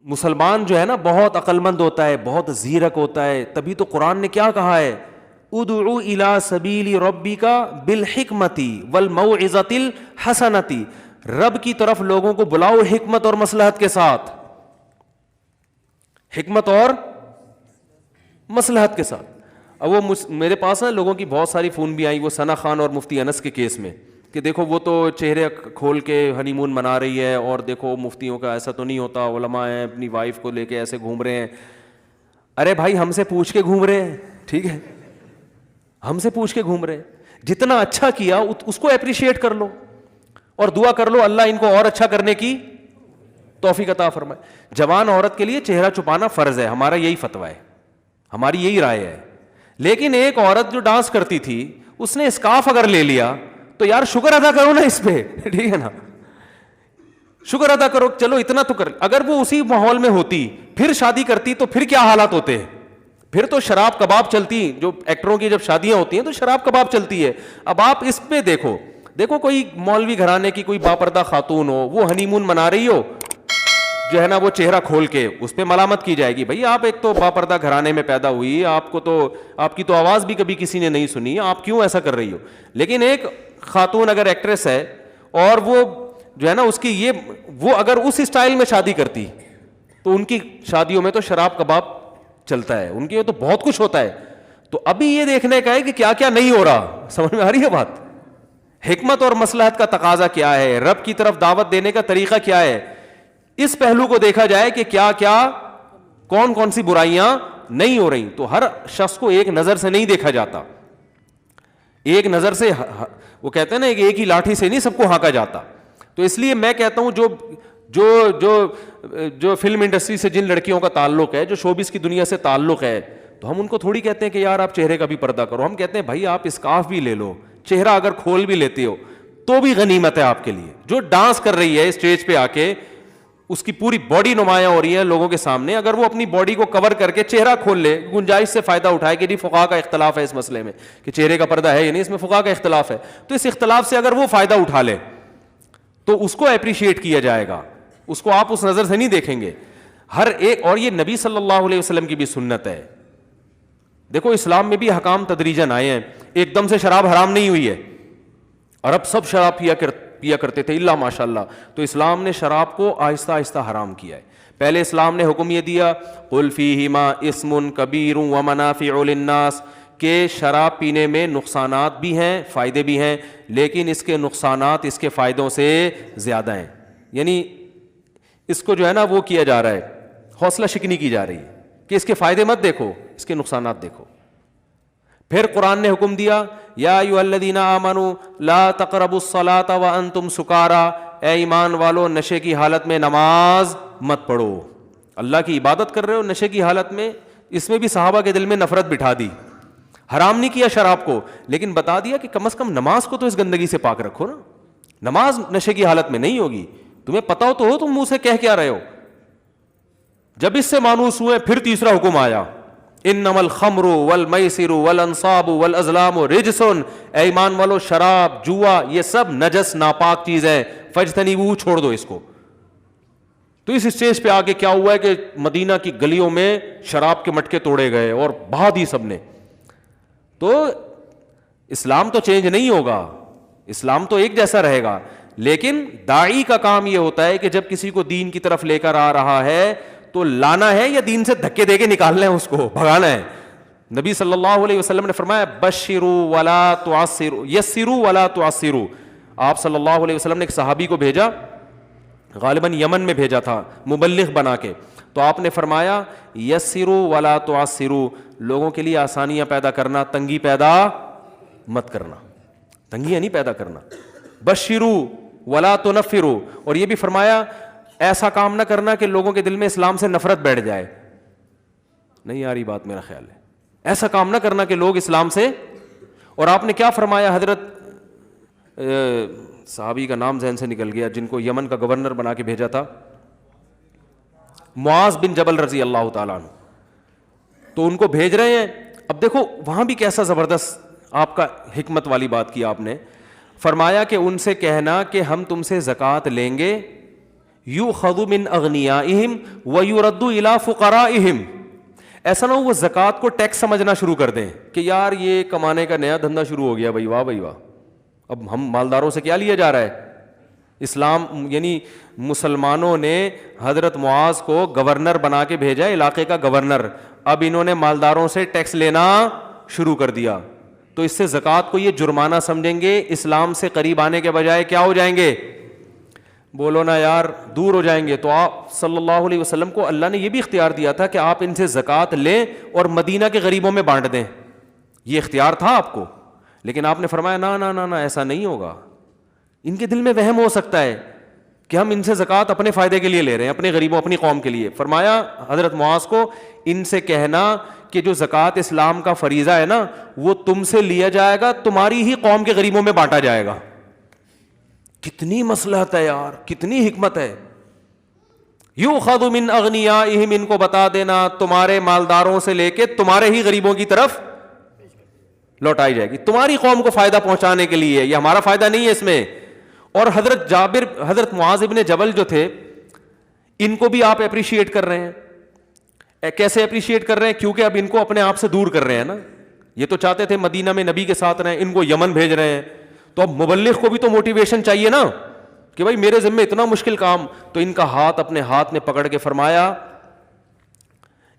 مسلمان جو ہے نا بہت عقل مند ہوتا ہے, بہت زیرک ہوتا ہے, تبھی تو قرآن نے کیا کہا ہے, ادعو الی سبیل ربک بالحکمت والموعظۃ الحسنۃ, رب کی طرف لوگوں کو بلاؤ حکمت اور مصلحت کے ساتھ, حکمت اور مصلحت کے ساتھ. اب وہ میرے پاس نا لوگوں کی بہت ساری فون بھی آئی, وہ ثنا خان اور مفتی انس کے کیس میں, کہ دیکھو وہ تو چہرے کھول کے ہنی مون منا رہی ہے, اور دیکھو مفتیوں کا ایسا تو نہیں ہوتا, علماء ہیں اپنی وائف کو لے کے ایسے گھوم رہے ہیں. ارے بھائی ہم سے پوچھ کے گھوم رہے ہیں, ٹھیک ہے, ہم سے پوچھ کے گھوم رہے ہیں, جتنا اچھا کیا اس کو اپریشیٹ کر لو اور دعا کر لو اللہ ان کو اور اچھا کرنے کی توفیق عطا فرمائے. جوان عورت کے لیے چہرہ چھپانا فرض ہے, ہمارا یہی فتویٰ ہے, ہماری یہی رائے ہے. لیکن ایک عورت جو ڈانس کرتی تھی اس نے اسکارف اگر لے لیا تو یار شکر ادا کرو نا اس پہ, ٹھیک ہے نا, شکر ادا کرو, چلو اتنا تو کر. اگر وہ اسی ماحول میں ہوتی پھر شادی کرتی تو پھر کیا حالات ہوتے ہیں, پھر تو شراب کباب چلتی. جو ایکٹروں کی جب شادیاں ہوتی ہیں تو شراب کباب چلتی ہے. اب آپ اس پہ دیکھو کوئی مولوی گھرانے کی کوئی باپردہ خاتون ہو, وہ ہنی مون منا رہی ہو جو ہے نا وہ چہرہ کھول کے, اس پہ ملامت کی جائے گی, بھائی آپ ایک تو باپردہ گھرانے میں پیدا ہوئی, آپ کو تو آپ کی تو آواز بھی کبھی کسی نے نہیں سنی, آپ کیوں ایسا کر رہی ہو. لیکن ایک خاتون اگر ایکٹریس ہے اور وہ جو ہے نا اس کی یہ وہ اگر اس اسٹائل میں شادی کرتی تو ان کی شادیوں میں تو شراب کباب چلتا ہے, ان کے تو بہت کچھ ہوتا ہے. تو ابھی یہ دیکھنے کا ہے کہ کیا کیا نہیں ہو رہا, سمجھ میں آ رہی ہے بات. حکمت اور مصلحت کا تقاضا کیا ہے, رب کی طرف دعوت دینے کا طریقہ کیا ہے, اس پہلو کو دیکھا جائے کہ کیا کیا کون کون سی برائیاں نہیں ہو رہی. تو ہر شخص کو ایک نظر سے نہیں دیکھا جاتا, ایک نظر سے, وہ کہتے ہیں نا ایک ہی لاٹھی سے نہیں سب کو ہانکا جاتا. تو اس لیے میں کہتا ہوں جو فلم انڈسٹری سے جن لڑکیوں کا تعلق ہے, جو شوبز کی دنیا سے تعلق ہے, تو ہم ان کو تھوڑی کہتے ہیں کہ یار آپ چہرے کا بھی پردہ کرو. ہم کہتے ہیں بھائی آپ اسکارف بھی لے لو, چہرہ اگر کھول بھی لیتے ہو تو بھی غنیمت ہے آپ کے لیے. جو ڈانس کر رہی ہے اسٹیج پہ آ کے, اس کی پوری باڈی نمایاں ہو رہی ہے لوگوں کے سامنے, اگر وہ اپنی باڈی کو کور کر کے چہرہ کھول لے, گنجائش سے فائدہ اٹھائے کہ جی فقہا کا اختلاف ہے اس مسئلے میں کہ چہرے کا پردہ ہے یا نہیں, اس میں فقہا کا اختلاف ہے, تو اس اختلاف سے اگر وہ فائدہ اٹھا لے تو اس کو اپریشیٹ کیا جائے گا, اس کو آپ اس نظر سے نہیں دیکھیں گے ہر ایک. اور یہ نبی صلی اللہ علیہ وسلم کی بھی سنت ہے. دیکھو اسلام میں بھی حکام تدریجاً آئے ہیں, ایک دم سے شراب حرام نہیں ہوئی ہے, اور اب سب شراب پیا کرتے تھے الا ماشاء اللہ. تو اسلام نے شراب کو آہستہ آہستہ حرام کیا ہے. پہلے اسلام نے حکم یہ دیا قل فیہما اسم کبیر ومنافع للناس, کہ شراب پینے میں نقصانات بھی ہیں فائدے بھی ہیں, لیکن اس کے نقصانات اس کے فائدوں سے زیادہ ہیں. یعنی اس کو جو ہے نا وہ کیا جا رہا ہے, حوصلہ شکنی کی جا رہی ہے کہ اس کے فائدے مت دیکھو, اس کے نقصانات دیکھو. پھر قرآن نے حکم دیا یا ایھا الذین آمنوا لا تقربوا الصلاۃ وانتم سکارا, اے ایمان والو نشے کی حالت میں نماز مت پڑھو. اللہ کی عبادت کر رہے ہو نشے کی حالت میں, اس میں بھی صحابہ کے دل میں نفرت بٹھا دی. حرام نہیں کیا شراب کو, لیکن بتا دیا کہ کم از کم نماز کو تو اس گندگی سے پاک رکھو نا. نماز نشے کی حالت میں نہیں ہوگی, تمہیں پتا ہو تو ہو تم منہ سے کہہ کیا رہے ہو. جب اس سے مانوس ہوئے پھر تیسرا حکم آیا انما الخمر والمیسر والانصاب والازلام رجس, اے ایمان والو شراب جوا یہ سب نجس ناپاک چیز ہے, فاجتنبوہ چھوڑ دو اس کو. تو اس اسٹیج پہ آگے کیا ہوا ہے کہ مدینہ کی گلیوں میں شراب کے مٹکے توڑے گئے اور بہا دی سب نے. تو اسلام تو چینج نہیں ہوگا, اسلام تو ایک جیسا رہے گا, لیکن داعی کا کام یہ ہوتا ہے کہ جب کسی کو دین کی طرف لے کر آ رہا ہے تو لانا ہے یا دین سے دھکے دے کے نکالنا ہے, اس کو بھگانا ہے. نبی صلی اللہ علیہ وسلم نے فرمایا بشروا ولا تعسروا یسروا ولا تعسروا. آپ صلی اللہ علیہ وسلم نے ایک صحابی کو بھیجا, غالباً یمن میں بھیجا تھا مبلغ بنا کے, تو آپ نے فرمایا یسروا ولا تعسروا, لوگوں کے لیے آسانیاں پیدا کرنا, تنگی پیدا مت کرنا, تنگیاں نہیں پیدا کرنا. بشروا ولا تنفروا, اور یہ بھی فرمایا ایسا کام نہ کرنا کہ لوگوں کے دل میں اسلام سے نفرت بیٹھ جائے. نہیں آ رہی بات میرا خیال ہے, ایسا کام نہ کرنا کہ لوگ اسلام سے. اور آپ نے کیا فرمایا, حضرت صحابی کا نام ذہن سے نکل گیا جن کو یمن کا گورنر بنا کے بھیجا تھا, معاذ بن جبل رضی اللہ تعالیٰ عنہ, تو ان کو بھیج رہے ہیں. اب دیکھو وہاں بھی کیسا زبردست آپ کا حکمت والی بات کی آپ نے. فرمایا کہ ان سے کہنا کہ ہم تم سے زکوٰۃ لیں گے یؤخذ من اغنیائہم ویرد الی فقرائہم. ایسا نہ ہو وہ زکوٰۃ کو ٹیکس سمجھنا شروع کر دیں کہ یار یہ کمانے کا نیا دھندا شروع ہو گیا بھائی، واہ بھائی واہ، اب ہم مالداروں سے کیا لیا جا رہا ہے. اسلام یعنی مسلمانوں نے حضرت معاذ کو گورنر بنا کے بھیجا، علاقے کا گورنر، اب انہوں نے مالداروں سے ٹیکس لینا شروع کر دیا. تو اس سے زکوٰۃ کو یہ جرمانہ سمجھیں گے، اسلام سے قریب آنے کے بجائے کیا ہو جائیں گے، بولو نا یار، دور ہو جائیں گے. تو آپ صلی اللہ علیہ وسلم کو اللہ نے یہ بھی اختیار دیا تھا کہ آپ ان سے زکوٰۃ لیں اور مدینہ کے غریبوں میں بانٹ دیں، یہ اختیار تھا آپ کو. لیکن آپ نے فرمایا نا نا نا نا، ایسا نہیں ہوگا. ان کے دل میں وہم ہو سکتا ہے کہ ہم ان سے زکوٰۃ اپنے فائدے کے لیے لے رہے ہیں، اپنے غریبوں، اپنی قوم کے لیے. فرمایا حضرت معاذ کو ان سے کہنا کہ جو زکوٰۃ اسلام کا فریضہ ہے نا وہ تم سے لیا جائے گا، تمہاری ہی قوم کے غریبوں میں بانٹا جائے گا. کتنی مصلحت ہے یار، کتنی حکمت ہے. یؤخذ من اغنیائہم، ان کو بتا دینا تمہارے مالداروں سے لے کے تمہارے ہی غریبوں کی طرف لوٹائی جائے گی، تمہاری قوم کو فائدہ پہنچانے کے لیے، یہ ہمارا فائدہ نہیں ہے اس میں. اور حضرت معاذ ابن جبل جو تھے ان کو بھی آپ اپریشیٹ کر رہے ہیں. کیسے اپریشیٹ کر رہے ہیں؟ کیونکہ اب ان کو اپنے آپ سے دور کر رہے ہیں نا. یہ تو چاہتے تھے مدینہ میں نبی کے ساتھ رہیں، ان کو یمن بھیج رہے ہیں. تو اب مبلغ کو بھی تو موٹیویشن چاہیے نا کہ بھائی میرے ذمہ اتنا مشکل کام. تو ان کا ہاتھ اپنے ہاتھ میں پکڑ کے فرمایا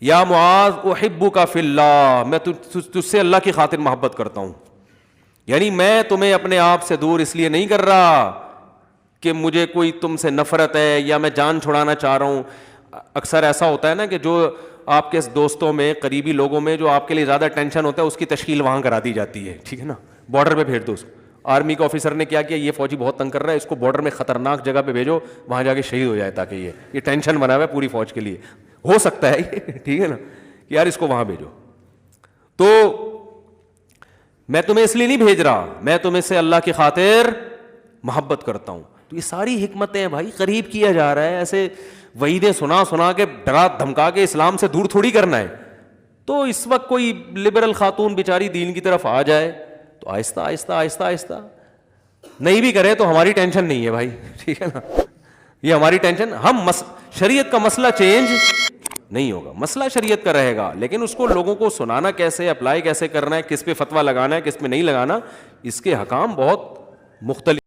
یا معاذ احبک فی اللہ، میں تجھ سے اللہ کی خاطر محبت کرتا ہوں. یعنی میں تمہیں اپنے آپ سے دور اس لیے نہیں کر رہا کہ مجھے کوئی تم سے نفرت ہے یا میں جان چھڑانا چاہ رہا ہوں. اکثر ایسا ہوتا ہے نا کہ جو آپ کے دوستوں میں، قریبی لوگوں میں جو آپ کے لیے زیادہ ٹینشن ہوتا ہے اس کی تشکیل وہاں کرا دی جاتی ہے، ٹھیک ہے نا. بارڈر پہ بھیج دو اس کو. آرمی کے آفیسر نے کیا کیا، یہ فوجی بہت تنگ کر رہا ہے، اس کو بارڈر میں خطرناک جگہ پہ بھیجو، وہاں جا کے شہید ہو جائے، تاکہ یہ ٹینشن بنا ہوا ہے پوری فوج کے لیے. ہو سکتا ہے یہ، ٹھیک ہے نا، کہ یار اس کو وہاں بھیجو. تو میں تمہیں اس لیے نہیں بھیج رہا، میں تمہیں سے اللہ کی خاطر محبت کرتا ہوں. تو یہ ساری حکمتیں بھائی قریب کیا جا رہا ہے، ایسے وعیدیں سنا کے ڈرا دھمکا کے اسلام سے دور تھوڑی کرنا ہے. تو اس وقت کوئی لبرل خاتون بیچاری دین کی طرف آ جائے تو آہستہ آہستہ آہستہ آہستہ، نہیں بھی کرے تو ہماری ٹینشن نہیں ہے بھائی، ٹھیک ہے نا. یہ ہماری ٹینشن، ہم شریعت کا مسئلہ چینج نہیں ہوگا، مسئلہ شریعت کا رہے گا، لیکن اس کو لوگوں کو سنانا کیسے، اپلائی کیسے کرنا ہے، کس پہ فتویٰ لگانا ہے، کس پہ نہیں لگانا، اس کے حکام بہت مختلف.